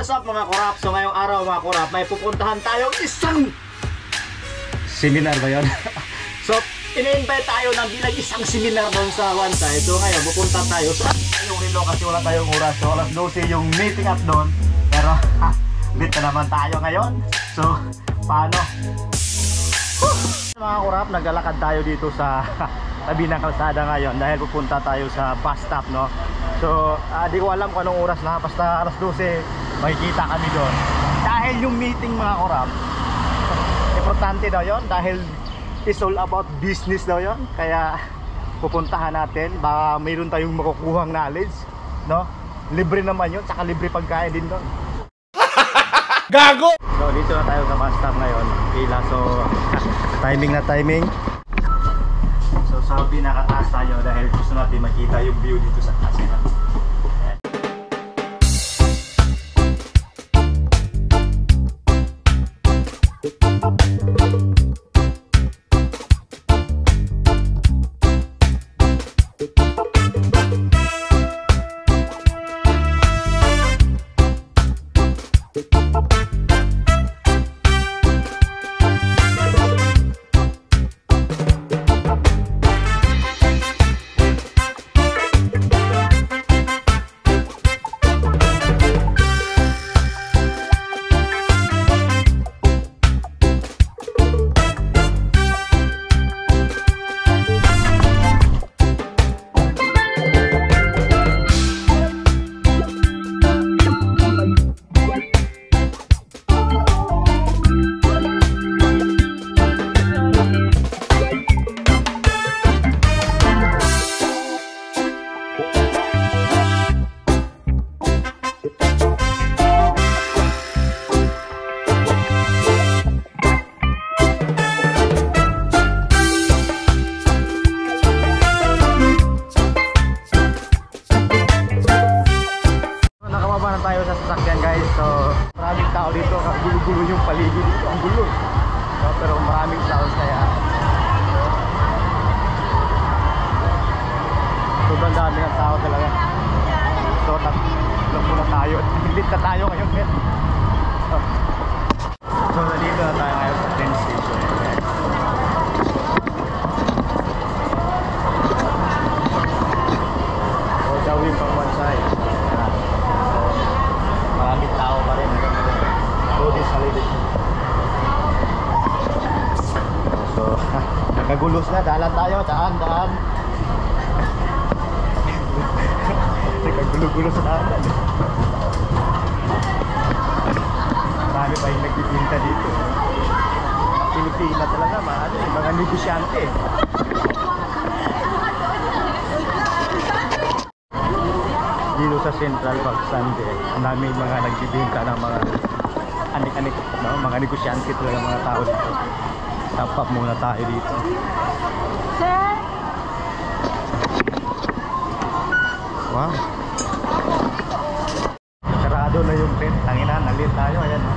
What's up mga kurap? So ngayong araw mga kurap, may pupuntahan tayong isang seminar ba yun? So in-invite tayo ng bilang isang seminar doon sa one side. So ngayon pupunta tayo sa yung relo kasi wala tayong oras. So alas 12 yung meeting up doon. Pero bit na naman tayo ngayon. So paano? Mga kurap, naglalakad tayo dito sa tabi ng kalsada ngayon dahil pupunta tayo sa bus stop, no? So di ko alam kung anong oras na, basta alas 12 makikita kami doon. Dahil yung meeting mga kurap, importante daw yon dahil it's all about business daw yon. Kaya pupuntahan natin, baka mayroon tayong makukuhang knowledge, no? Libre naman yun, saka libre pagkain din doon. Gago! So dito na tayo sa bus stop ngayon, pila. So timing na timing. So sabi nakataas tayo dahil gusto natin makita yung view dito sa taas. Gulo-gulo yung paligid dito, ang gulo. So, pero maraming tao kaya sobrang dami ng tao talaga. So lang muna tayo at pilit na tayo ngayon. So nandito na tayo ngayon sa train station. So gawin pang one side. So maraming tao pa rin. So, nakagulos na, daan tayo, daan. Nakagulo-gulo sa daan. Marami pa yung nagpipinta dito. Pilipina talaga, mga negosyante. Dito sa Central Park Sunday, ang daming mga nagbibinta ng mga anik-anik, no? Mga negosyante talaga mga tao dito. Stop up muna tayo dito. Sir? Wow. Sarado na yung train. Tangina, nalit tayo. Ayan, no?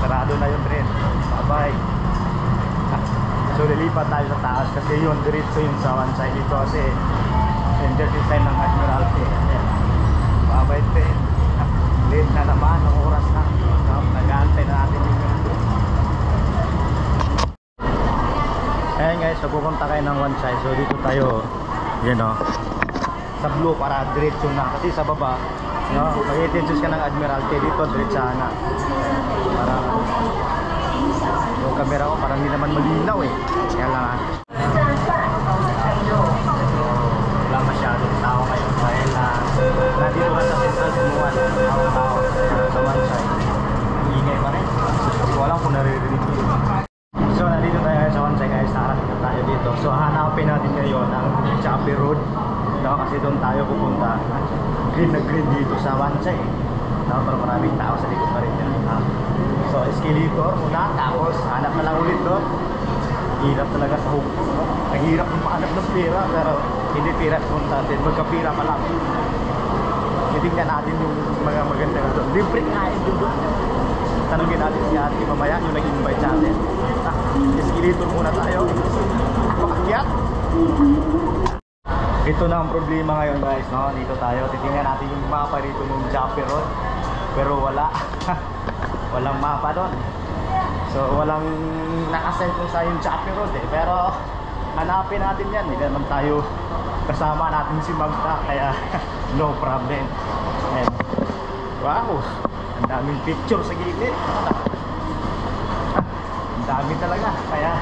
Sarado na yung train. Bye-bye. So lilipat tayo sa taas kasi yun, diretso yun sa one side dito kasi entrance sign ng Admiralty. Ayan. Bye-bye train. Late na naman, ang oras na. Nag-aantay na natin yung ganito. Ayan guys, so pupunta kayo ng one side. So dito tayo, yun o, sa blue para diretso na. Kasi sa baba, no, mag-intensus ka ng Admiralty, dito diretsahan na. Para yung camera ko parang hindi naman malinaw eh. Kaya lang wala masyadong tao kayo dahil nandito ka sa Central Sumuan, tao sa one side. Ingay pa rin. Hindi ko alam kung naririnig yun. So nandito tayo sa one side guys, nakarating na tayo dito. So hanapin natin ngayon ang Chappie Road, no? Kasi doon tayo pupunta. Green na green dito sa one side, no? Pero maraming tao sa likod pa rin yan. So escalator muna, tapos hanap na lang ulit doon. Hirap talaga sa hukbo, no? Naghirap yung paanap ng pera, pero hindi pera punta natin, magkapira pa lang. Titignan natin yung mga maganda na doon. Libre kain doon. Tanungin natin si ate mamaya yung nag-invite natin. Escalator muna tayo. Pakakyat. Ito na ang problema ngayon guys, no? Dito tayo, titingnan natin yung mapa dito ng Chappie Road. pero wala. Walang mapa doon. So walang nakasend kung saan yung Chappie Road eh. Pero hanapin natin yan, hindi naman tayo kasama natin si Magda, kaya no problem. And, wow, ang daming picture sa gilid. Ang dami talaga, kaya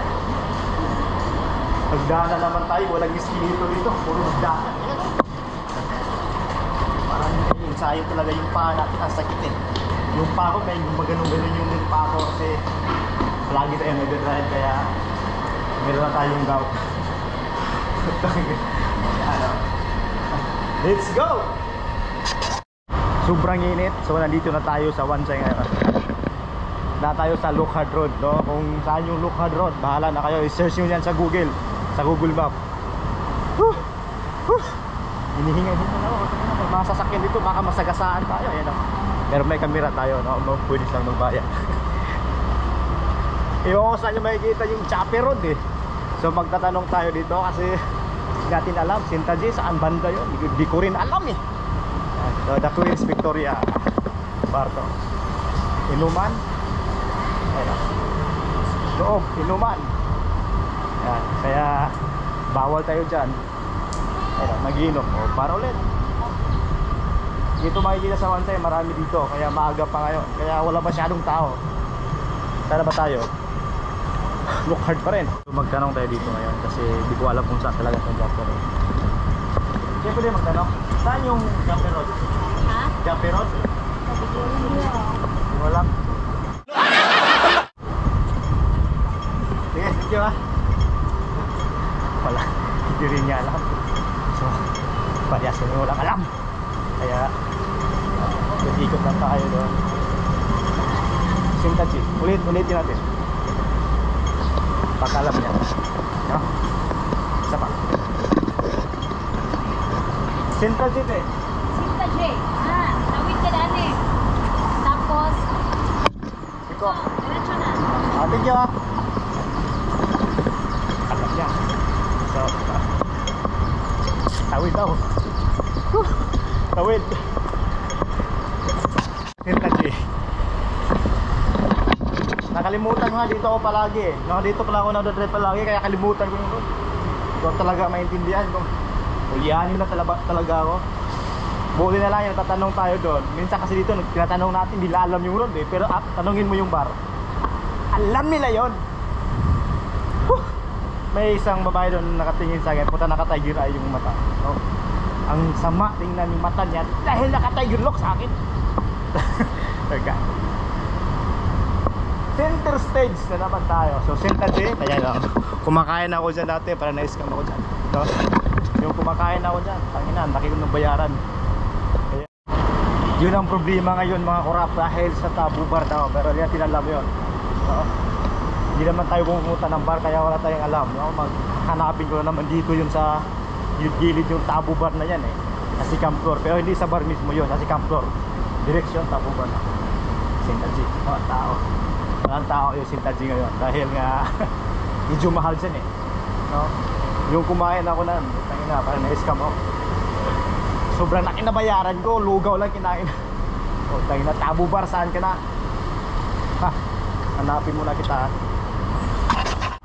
magdaanan naman tayo, walang iskinito dito, puro magdaanan. Parang ensayo talaga yung paa natin, ang sakit eh. Yung paa ko, may gumaganong-ganon yung paa ko kasi palagi tayo nag-drive, kaya meron na tayong gout. Let's go! Sobrang init, so nandito na tayo sa Wansay ngayon. Na tayo sa Lukhad Road, no? Kung saan yung Lukhad Road, bahala na kayo, i-search nyo yan sa Google Map. Hinihinga-hinga na ako. Pag mga sasakyan dito, baka masagasaan tayo. Ayan, no? Pero may kamera tayo, no? Pwede silang magbayad. Iwan ko saan nyo makikita yung Chappie Road eh. So magtatanong tayo dito kasi natin alam, Sinta G, saan banda yun? Di ko rin alam eh. So the Queen's Victoria Barto. Inuman. Ayan. Loob, inuman. Ayan. Kaya bawal tayo dyan. Ayan, mag-inom. O para ulit. Dito makikita sa Wansay, marami dito. Kaya maaga pa ngayon. Kaya wala masyadong tao. Sana ba tayo? Look hard pa rin. So, magtanong tayo dito ngayon kasi di ko alam kung saan talaga itong Chappie Road. Kaya pwede magtanong, saan yung Chappie Road? Ha? Chappie Road? Wala. Sige, thank you ha. Wala, hindi rin niya alam. So, paliasin mo walang alam. Kaya, ikot lang tayo doon. Sinta G, ulitin natin. Pakalam niya, no? Isa pa. Sinta G eh. Sinta J. Tawid ka daan eh. Tapos, Iko. diretso na. Thank you ha. Alam niya. So, tawid daw. Tawid. Sinta G. Nakalimutan nga dito ako palagi eh. Dito pala ako nadadrive palagi, kaya kalimutan ko yung road. Doon talaga maintindihan kung ulianin na talaga ako. Buti na lang yung tatanong tayo doon. Minsan kasi dito tinatanong natin, hindi nila alam yung road eh. Pero tanongin mo yung bar, alam nila yon. May isang babae doon nakatingin sa akin, puta naka-tiger eye yung mata, no? Ang sama tingnan yung mata niya dahil naka-tiger lock sa akin. Teka, center stage na naman tayo. So Sinta G, kaya lang kumakain ako dyan dati, para na-scam ako dyan, no? Yung kumakain ako dyan, tangina, laki ko ng bayaran. Kaya, yun ang problema ngayon mga kurap, dahil sa tabu bar daw. Pero yan tinalam yun, no? Hindi naman tayo pumunta ng bar, kaya wala tayong alam, no? Maghanapin ko na naman dito yun sa gilid yung tabu bar na yan eh, sa Camp Floor. Pero hindi sa bar mismo yun, sa Camp Floor, direksyon tabu bar na Sinta G. Walang tao, walang tao yung Sinta G ngayon dahil nga medyo mahal dyan eh, no? Yung kumain ako na, tangina, parang na-scam ako. Sobrang laki na bayaran ko, lugaw lang kinain. O tangina, tabu bar, saan ka na? Ha, hanapin muna kita.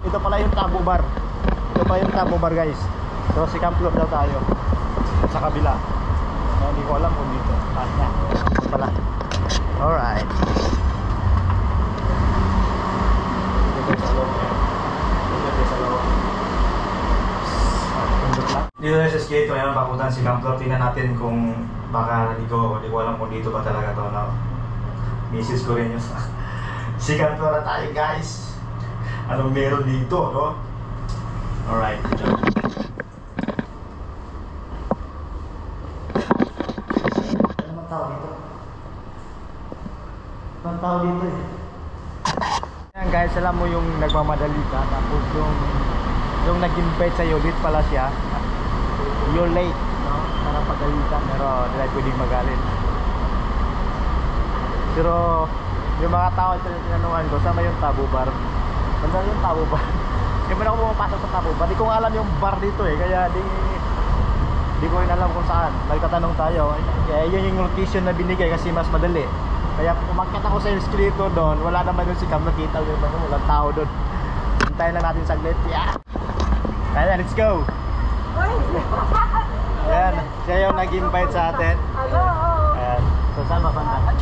Ito pala yung tabu bar. Ito pala yung tabu bar guys. So si Camp Floor daw tayo, sa kabila. No, hindi ko alam kung dito. Yan, ito pala. Alright. Dito na sa skate, ngayon papuntan si Camp Floor. Tingnan natin kung baka di ko alam kung dito pa talaga to, no? Misis ko rin yun. Si Camp Floor na tayo guys. Anong meron dito, no? Alright. Ano bang tao dito? Anong tao dito eh? Yan guys, alam mo yung nagmamadali ka, tapos yung nag-invite sa'yo, late pala siya. You're late, no? Para pagalitan, pero hindi tayo pwedeng magalit. Pero yung mga tao ito yung tinanungan ko, sama yung tabu bar. Banda yung tabu bar. Hindi mo na ako pumapasok sa tabu bar. Di ko nga alam yung bar dito eh, kaya di ko rin alam kung saan. Nagtatanong tayo, kaya yun yung location na binigay kasi mas madali. Kaya umakyat ako sa escalator doon. Wala naman doon si Cam, nakita ko yung walang tao doon. Hintayin lang natin saglit. Yeah! Kaya let's go! Ayan, siya yung nag-invite sa atin. Ayan. So saan ba banda?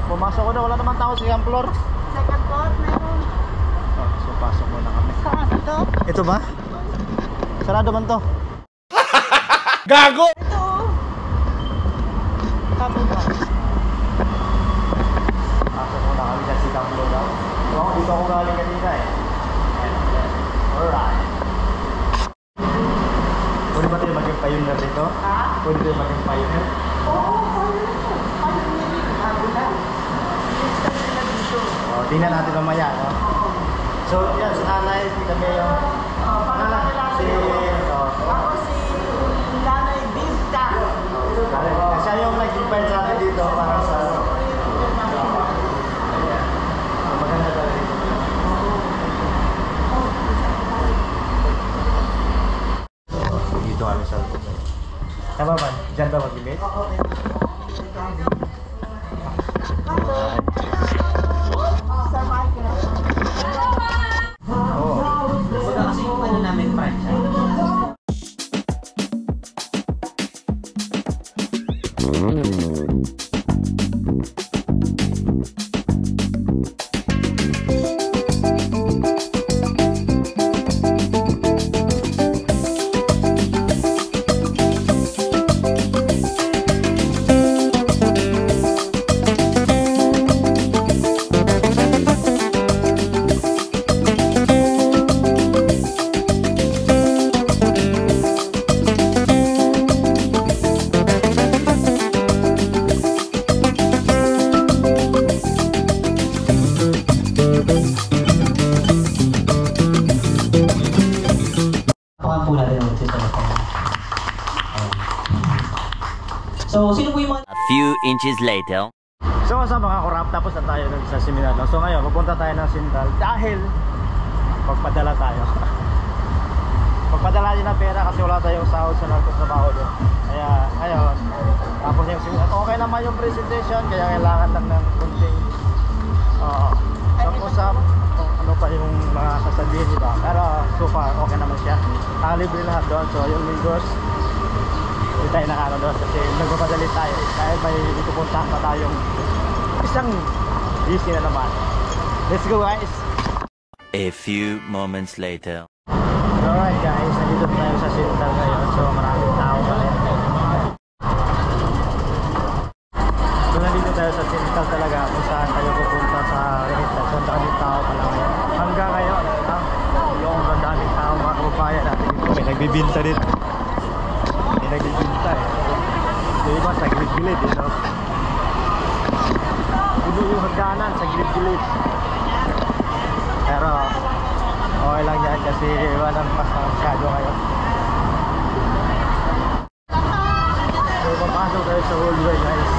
Pumasok ko na, wala naman tao sa second floor. Second floor, meron. Oh, so pasok muna kami. Sarado. Ito ba? Sarado man to. Gago! Ito. Kamo ba? Pasok muna kami sa second floor daw. So dito ako galing kanina eh. Alright. Pwede ba tayo maging pioneer dito? Ha? Pwede tayo maging pioneer? Oo, Oh, tingnan natin mamaya, no? So, yan, si nanay, kami yung... Si... Ako si Nanay Binta. Siya yung nag-invite sa atin dito para sa... Maganda talaga dito. Dito kami sa... Tama ba? Diyan ba mag-invite? Sir Michael. Oo. Baga kasi yung ano namin franchise. Tukan po natin ang sa telephone. So, sino po yung mga... A few inches later. So sa mga kurap, tapos na tayo sa seminar, no? So ngayon, pupunta tayo ng Sindal dahil magpadala tayo. Magpadala din ng pera kasi wala tayong sahod sa nagtatrabaho doon. Kaya ngayon, tapos yung seminar, okay naman yung presentation, kaya kailangan lang ng kunting usap kung ano pa yung mga sasabihin, diba? Pero so far, okay naman siya. Libre lahat doon, so yung Lingos, hindi tayo nakano doon kasi nagpapadali tayo dahil may pupuntahan pa tayong isang busy na naman. Let's go guys! A few moments later. Alright guys, nandito tayo sa Sindal ngayon, so maraming tao pa rin. So nandito tayo sa Sindal talaga kung saan tayo pupunta sa Renita. So daming tao pa lang ngayon. Hanggang ngayon, yung daming tao mga kababayan natin dito. May nagbibinta dito. May nagbibinta eh. So iba sa gilid-gilid, you know. Puno yung hagdanan sa gilid-gilid. Pero okay lang yan kasi walang masyado ngayon. So papasok tayo sa hallway guys.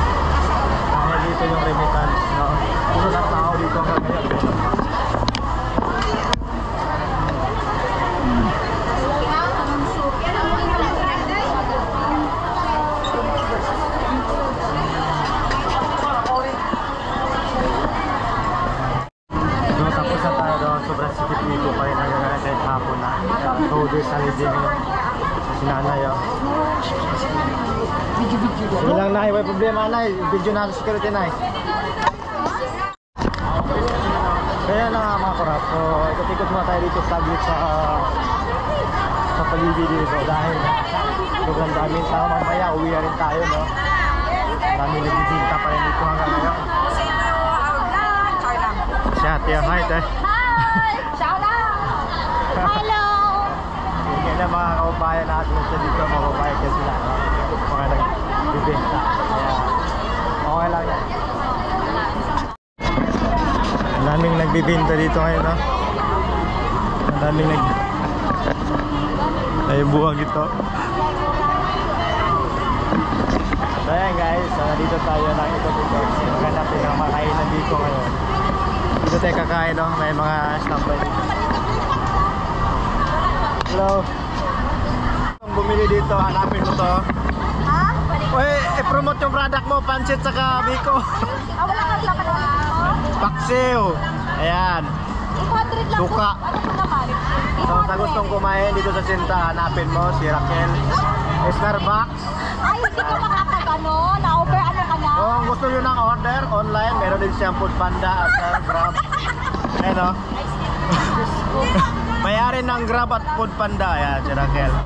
Dahil dito yung remittance, no? Puno ng tao dito hanggang ngayon. So tapos na tayo doon, sobrang sikip dito pa rin hanggang ngayon kahit hapon na. Coder sa living room. Si nanay oh. Sige lang nay, may problema nay. Video na sa security nay. Kaya na nga mga kurap. So ikot-ikot muna tayo dito saglit sa paligid dito dahil sobrang daming tao. Mamaya uwi na rin tayo, no? Daming nagbibinta pa rin dito hanggang ngayon. Siya, tiya, hi tayo. Hi! Shout out! Hello! Kaya na mga kababayan natin sa dito, mababayad ka sila, no? Mga nagbibenta. Kaya okay lang yan. Ang daming nagbibenta dito ngayon, no? Ang daming ay buwag ito. So ayan guys, dito tayo ng ito. Maganda tayo ng makainan dito ngayon. Dito tayo kakain, no? May mga standby dito. Hello. Kung bumili dito, hanapin mo to. Ha? Uy, i-promote yung product mo, pancit saka biko. Wala kang laman ako. Paksiw. Ayan. 800 lang. Suka. Ano po naman? So sa gustong kumain dito sa Sinta, hanapin mo si Raquel. Starbucks. Ay, hindi ka makakagano. Na-over ano ka na? Kung gusto nyo ng order, online, meron din siyang Food Panda at Grab. Ayan o. Mayari ng Grab at Food Panda. Ayan, si Raquel.